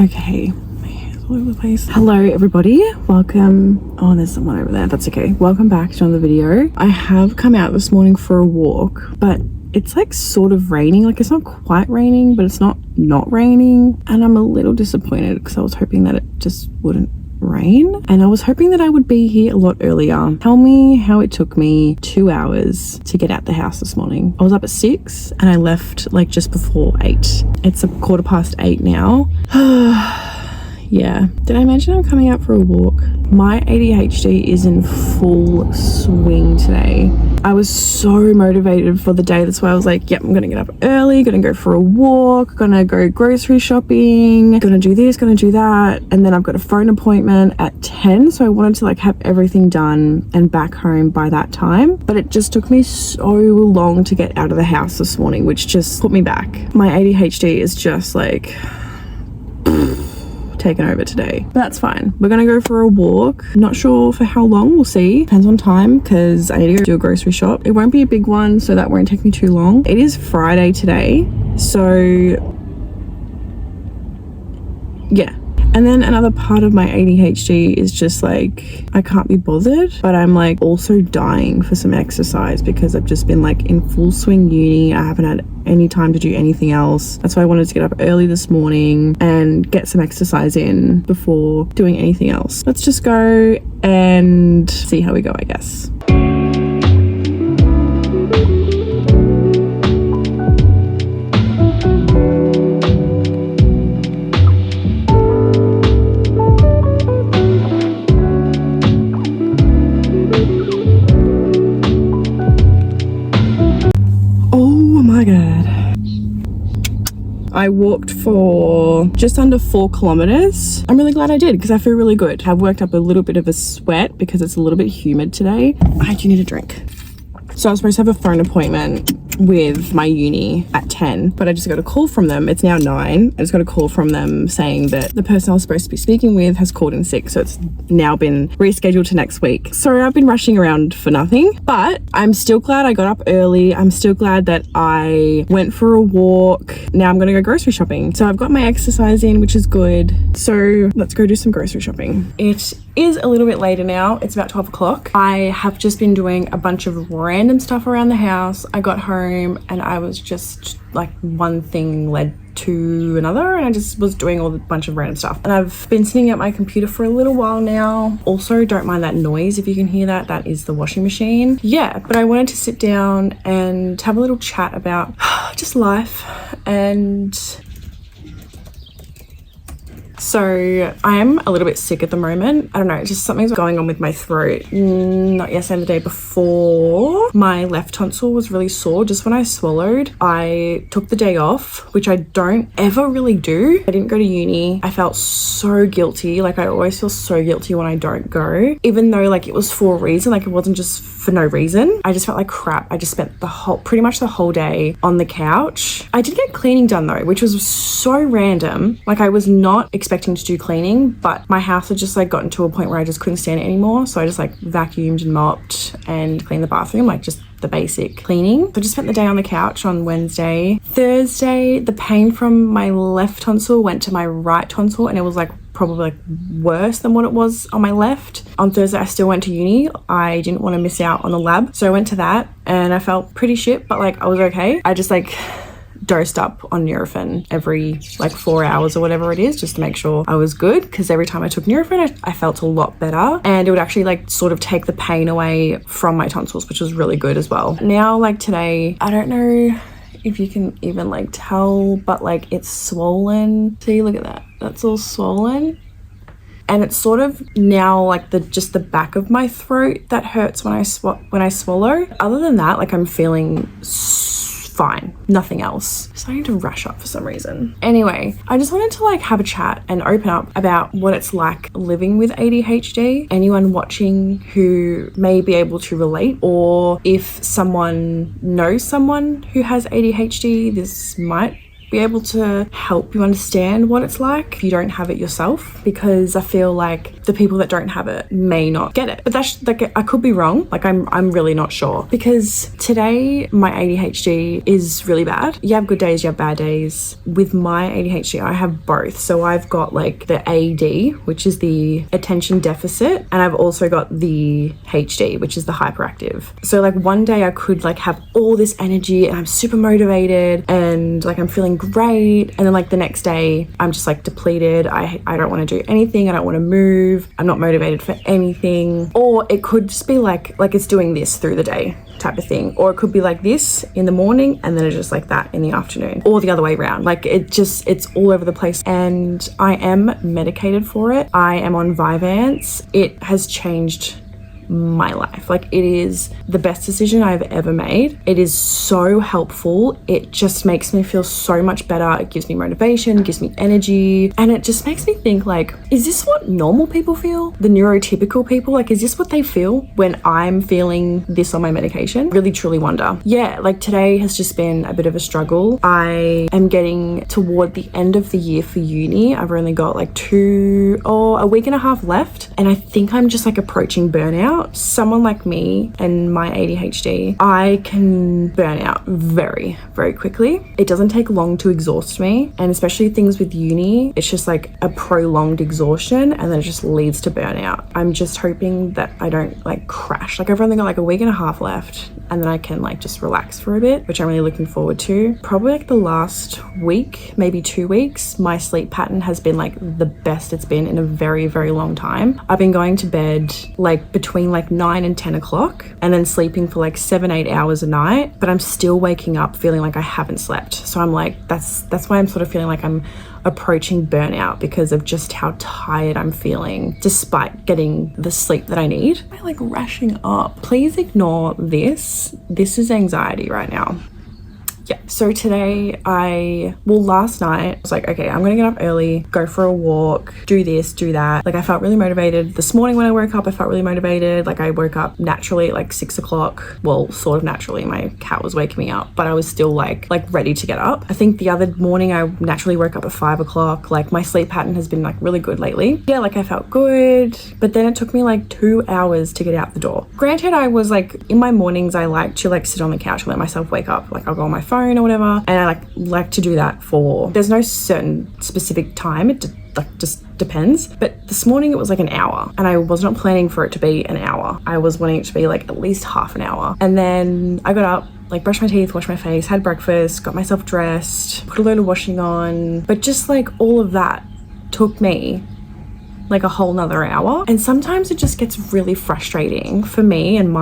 Okay, my hair's all over the place. Hello everybody, welcome. Oh, there's someone over there, that's okay. Welcome back to another video. I have come out this morning for a walk, but it's like sort of raining. Like it's not quite raining, but it's not raining. And I'm a little disappointed because I was hoping that it just wouldn't rain. And I was hoping that I would be here a lot earlier. Tell me how it took me 2 hours to get out the house this morning. I was up at 6 and I left like just before 8. It's a 8:15 now. Yeah. Did I mention I'm coming out for a walk? My ADHD is in full swing today. I was so motivated for the day. That's why I was like, yep, I'm gonna get up early, gonna go for a walk, gonna go grocery shopping, gonna do this, gonna do that. And then I've got a phone appointment at 10. So I wanted to like have everything done and back home by that time. But it just took me so long to get out of the house this morning, which just put me back. My ADHD is just like taken over today, but that's fine. We're gonna go for a walk. Not sure for how long, we'll see. Depends on time because I need to go do a grocery shop. It won't be a big one, so that won't take me too long. It is Friday today, so yeah. And then another part of my ADHD is just like, I can't be bothered, but I'm like also dying for some exercise because I've just been like in full swing uni. I haven't had any time to do anything else. That's why I wanted to get up early this morning and get some exercise in before doing anything else. Let's just go and see how we go, I guess. I walked for just under 4 kilometers. I'm really glad I did because I feel really good. I've worked up a little bit of a sweat because it's a little bit humid today. I do need a drink. So I was supposed to have a phone appointment with my uni at 10, but I just got a call from them. It's now 9. I just got a call from them saying that the person I was supposed to be speaking with has called in sick, so it's now been rescheduled to next week. So I've been rushing around for nothing, but I'm still glad I got up early. I'm still glad that I went for a walk. Now I'm gonna go grocery shopping. So I've got my exercise in, which is good. So let's go do some grocery shopping. It is a little bit later now. It's about 12 o'clock. I have just been doing a bunch of random stuff around the house. I got home and I was just like one thing led to another and I just was doing a bunch of random stuff. And I've been sitting at my computer for a little while now. Also, don't mind that noise if you can hear that. That is the washing machine. Yeah, but I wanted to sit down and have a little chat about just life. And so I'm a little bit sick at the moment. I don't know, just something's going on with my throat. Not yesterday, the day before. My left tonsil was really sore just when I swallowed. I took the day off, which I don't ever really do. I didn't go to uni. I felt so guilty. Like I always feel so guilty when I don't go, even though like it was for a reason. Like it wasn't just for no reason. I just felt like crap. I just spent pretty much the whole day on the couch. I did get cleaning done though, which was so random. Like I was not expecting to do cleaning, but my house had just like gotten to a point where I just couldn't stand it anymore. So I just like vacuumed and mopped and cleaned the bathroom, like just the basic cleaning. So I just spent the day on the couch on Wednesday. Thursday, the pain from my left tonsil went to my right tonsil and it was like probably like worse than what it was on my left. On Thursday, I still went to uni. I didn't want to miss out on the lab. So I went to that and I felt pretty shit, but like I was okay. I just like dosed up on Nurofen every like 4 hours or whatever it is, just to make sure I was good, because every time I took Nurofen I felt a lot better and it would actually like sort of take the pain away from my tonsils, which was really good as well. Now like today, I don't know if you can even like tell, but like it's swollen. See, look at that, that's all swollen. And it's sort of now like just the back of my throat that hurts when I swallow. Other than that, like I'm feeling fine, nothing else. Starting to rush up for some reason. Anyway, I just wanted to like have a chat and open up about what it's like living with ADHD. Anyone watching who may be able to relate, or if someone knows someone who has ADHD, this might be able to help you understand what it's like if you don't have it yourself, because I feel like the people that don't have it may not get it. But that's like, I could be wrong. Like I'm really not sure, because today my ADHD is really bad. You have good days, you have bad days. With my ADHD, I have both. So I've got like the AD, which is the attention deficit, and I've also got the HD, which is the hyperactive. So like one day I could like have all this energy and I'm super motivated and like I'm feeling great, and then like the next day I'm just like depleted. I don't want to do anything, I don't want to move, I'm not motivated for anything. Or it could just be like it's doing this through the day type of thing, or it could be like this in the morning and then it's just like that in the afternoon, or the other way around. Like it's all over the place, and I am medicated for it. I am on Vyvanse. It has changed my life. Like, it is the best decision I've ever made. It is so helpful. It just makes me feel so much better. It gives me motivation, gives me energy, and it just makes me think like, is this what normal people feel? The neurotypical people? Like, is this what they feel when I'm feeling this on my medication? Really truly wonder. Yeah, like today has just been a bit of a struggle. I am getting toward the end of the year for uni. I've only got like a week and a half left, and I think I'm just like approaching burnout. Someone like me and my ADHD, I can burn out very, very quickly. It doesn't take long to exhaust me, and especially things with uni, it's just like a prolonged exhaustion, and then it just leads to burnout. I'm just hoping that I don't like crash. Like, I've only got like a week and a half left, and then I can like just relax for a bit, which I'm really looking forward to. Probably like the last week, maybe 2 weeks, my sleep pattern has been like the best it's been in a very, very long time. I've been going to bed like between like 9 and 10 o'clock, and then sleeping for like 7-8 hours a night, but I'm still waking up feeling like I haven't slept. So I'm like, that's why I'm sort of feeling like I'm approaching burnout, because of just how tired I'm feeling despite getting the sleep that I need. I'm like rushing up. Please ignore this. This is anxiety right now. Yeah, so today last night I was like, okay, I'm gonna get up early, go for a walk, do this, do that. Like, I felt really motivated. This morning when I woke up, I felt really motivated. Like, I woke up naturally at like 6 o'clock. Well, sort of naturally, my cat was waking me up, but I was still like ready to get up. I think the other morning I naturally woke up at 5 o'clock. Like, my sleep pattern has been like really good lately. Yeah, like I felt good, but then it took me like 2 hours to get out the door. Granted, I was like, in my mornings, I like to like sit on the couch and let myself wake up. Like, I'll go on my phone or whatever, and I like to do that for, there's no certain specific time, it just depends. But this morning it was like an hour, and I was not planning for it to be an hour. I was wanting it to be like at least half an hour. And then I got up, like brushed my teeth, washed my face, had breakfast, got myself dressed, put a load of washing on. But just like all of that took me like a whole nother hour. And sometimes it just gets really frustrating for me, and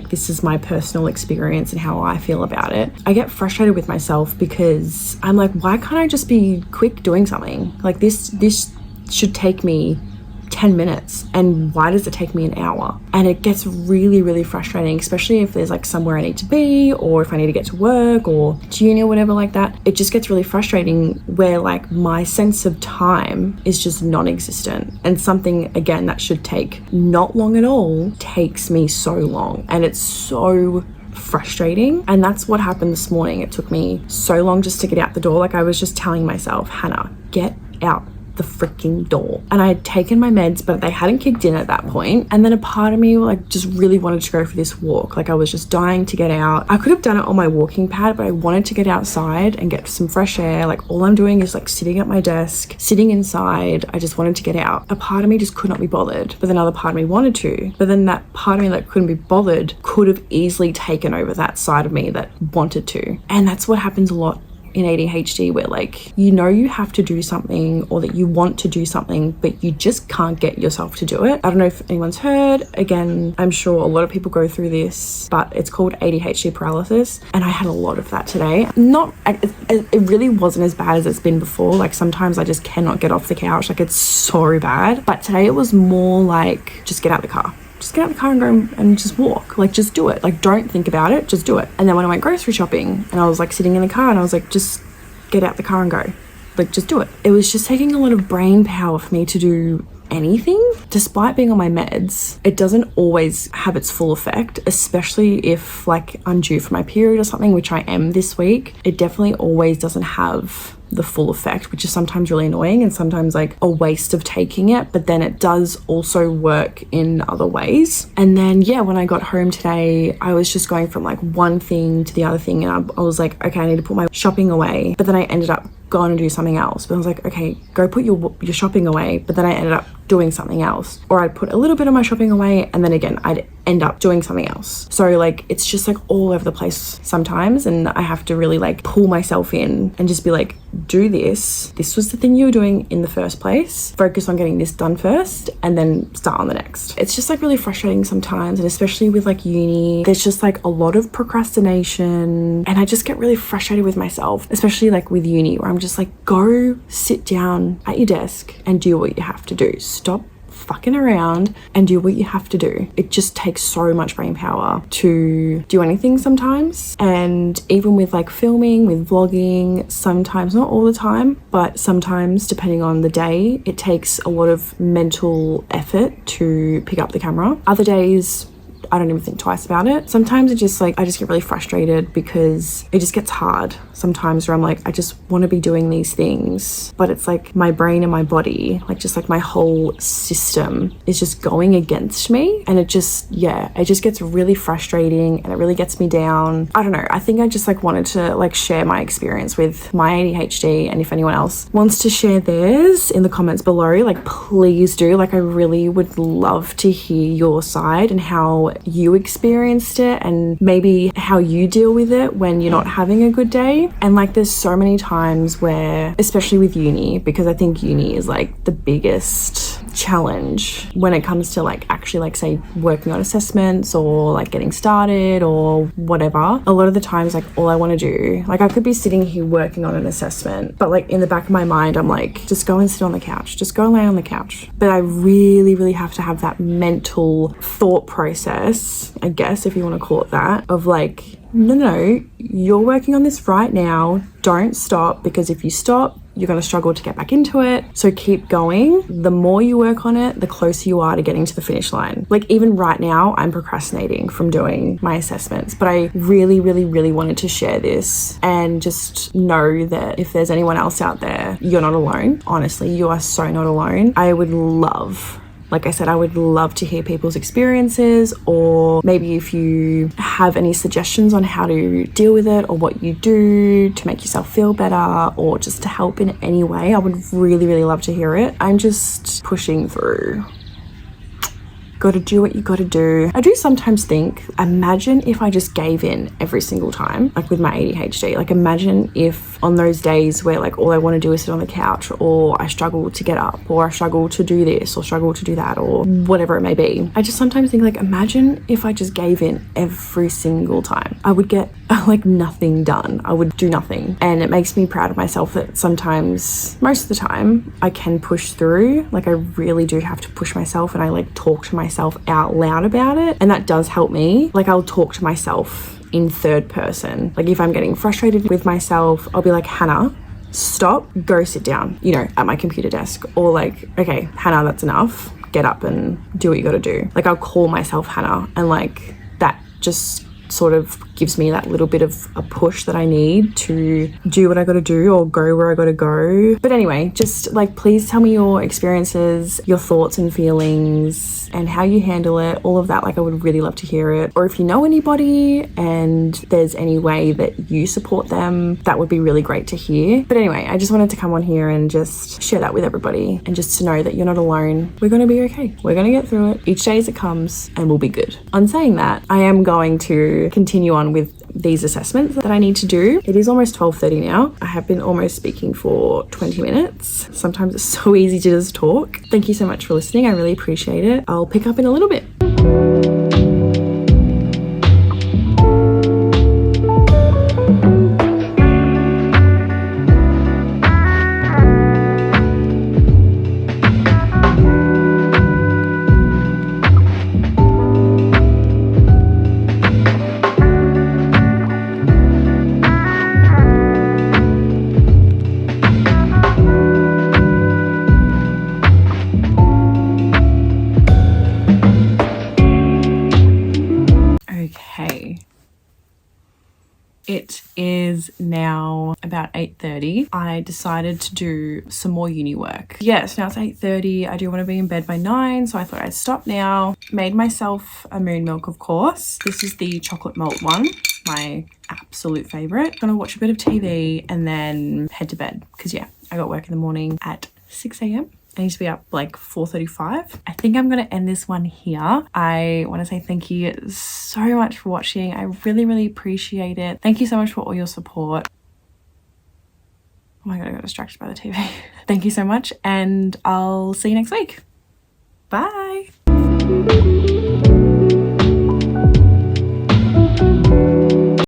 this is my personal experience and how I feel about it. I get frustrated with myself because I'm like, why can't I just be quick doing something? Like, this should take me 10 minutes, and why does it take me an hour? And it gets really, really frustrating, especially if there's like somewhere I need to be, or if I need to get to work or to uni or whatever like that. It just gets really frustrating where like my sense of time is just non-existent, and something again that should take not long at all takes me so long, and it's so frustrating. And that's what happened this morning. It took me so long just to get out the door. Like, I was just telling myself, Hannah, get out the freaking door. And I had taken my meds, but they hadn't kicked in at that point. And then a part of me like just really wanted to go for this walk. Like, I was just dying to get out. I could have done it on my walking pad, but I wanted to get outside and get some fresh air. Like, all I'm doing is like sitting at my desk, sitting inside. I just wanted to get out. A part of me just could not be bothered, but another part of me wanted to. But then that part of me that couldn't be bothered could have easily taken over that side of me that wanted to. And that's what happens a lot in ADHD, where like, you know, you have to do something, or that you want to do something, but you just can't get yourself to do it. I don't know if anyone's heard. Again, I'm sure a lot of people go through this, but it's called ADHD paralysis, and I had a lot of that today. It really wasn't as bad as it's been before. Like, sometimes I just cannot get off the couch. Like, it's so bad. But today it was more like, just get out the car. Just get out the car and go and just walk. Like, just do it. Like, don't think about it, just do it. And then when I went grocery shopping and I was like sitting in the car, and I was like, just get out the car and go. Like, just do it. It was just taking a lot of brain power for me to do anything, despite being on my meds, it doesn't always have its full effect, especially if like I'm due for my period or something, which I am this week. It definitely always doesn't have the full effect, which is sometimes really annoying and sometimes like a waste of taking it, but then it does also work in other ways. And then yeah, when I got home today, I was just going from like one thing to the other thing, and I was like, okay, I need to put my shopping away, but then I ended up going to do something else. But I was like, okay, go put your shopping away, but then I ended up doing something else. Or I'd put a little bit of my shopping away and then again I'd end up doing something else. So like it's just like all over the place sometimes, and I have to really like pull myself in and just be like, do this was the thing you were doing in the first place, focus on getting this done first and then start on the next. It's just like really frustrating sometimes, and especially with like uni, there's just like a lot of procrastination, and I just get really frustrated with myself, especially like with uni, where I'm just like, go sit down at your desk and do what you have to do. Stop fucking around and do what you have to do. It just takes so much brain power to do anything sometimes. And even with like filming, with vlogging, sometimes, not all the time, but sometimes depending on the day, it takes a lot of mental effort to pick up the camera. Other days, I don't even think twice about it. Sometimes it just like, I just get really frustrated because it just gets hard sometimes, where I'm like, I just want to be doing these things, but it's like my brain and my body, like just like my whole system is just going against me. And it just, yeah, it just gets really frustrating and it really gets me down. I don't know. I think I just like wanted to like share my experience with my ADHD, and if anyone else wants to share theirs in the comments below, like please do. Like I really would love to hear your side and how you experienced it, and maybe how you deal with it when you're not having a good day. And like there's so many times where, especially with uni, because I think uni is like the biggest challenge when it comes to like actually like say working on assessments or like getting started or whatever. A lot of the times like all I want to do, like I could be sitting here working on an assessment, but like in the back of my mind I'm like, just go and sit on the couch, just go and lay on the couch. But I really have to have that mental thought process, I guess if you want to call it that, of like, no, you're working on this right now, don't stop, because if you stop, you're going to struggle to get back into it. So keep going. The more you work on it, the closer you are to getting to the finish line. Like even right now, I'm procrastinating from doing my assessments, but I really wanted to share this and just know that if there's anyone else out there, you're not alone. Honestly, you are so not alone. I would love, like I said, I would love to hear people's experiences, or maybe if you have any suggestions on how to deal with it or what you do to make yourself feel better or just to help in any way. I would really love to hear it. I'm just pushing through. Gotta do what you gotta do. I do sometimes think, imagine if I just gave in every single time, like with my ADHD. Like imagine if on those days where like all I want to do is sit on the couch, or I struggle to get up, or I struggle to do this or struggle to do that, or whatever it may be. I just sometimes think like, imagine if I just gave in every single time. I would get like nothing done. I would do nothing. And it makes me proud of myself that sometimes, most of the time, I can push through. Like I really do have to push myself, and I like talk to myself out loud about it, and that does help me. Like I'll talk to myself in third person. Like if I'm getting frustrated with myself, I'll be like, Hannah, stop, go sit down, you know, at my computer desk. Or like, okay, Hannah, that's enough, get up and do what you gotta do. Like I'll call myself Hannah, and like that just sort of gives me that little bit of a push that I need to do what I gotta do or go where I gotta go. But anyway, just like please tell me your experiences, your thoughts and feelings, and how you handle it, all of that. Like I would really love to hear it. Or if you know anybody and there's any way that you support them, that would be really great to hear. But anyway, I just wanted to come on here and just share that with everybody, and just to know that you're not alone. We're gonna be okay. We're gonna get through it each day as it comes, and we'll be good. On saying that, I am going to continue on with these assessments that I need to do. It is almost 12:30 now. I have been almost speaking for 20 minutes. Sometimes it's so easy to just talk. Thank you so much for listening. I really appreciate it. I'll pick up in a little bit. Okay. It is now about 8:30. I decided to do some more uni work. Yes, now it's 8:30. I do want to be in bed by 9, so I thought I'd stop now. Made myself a moon milk, of course. This is the chocolate malt one, my absolute favorite. Gonna watch a bit of TV and then head to bed because yeah, I got work in the morning at 6 a.m. I need to be up like 4:35. I think I'm going to end this one here. I want to say thank you so much for watching. I really, really appreciate it. Thank you so much for all your support. Oh my God, I got distracted by the TV. Thank you so much, and I'll see you next week. Bye.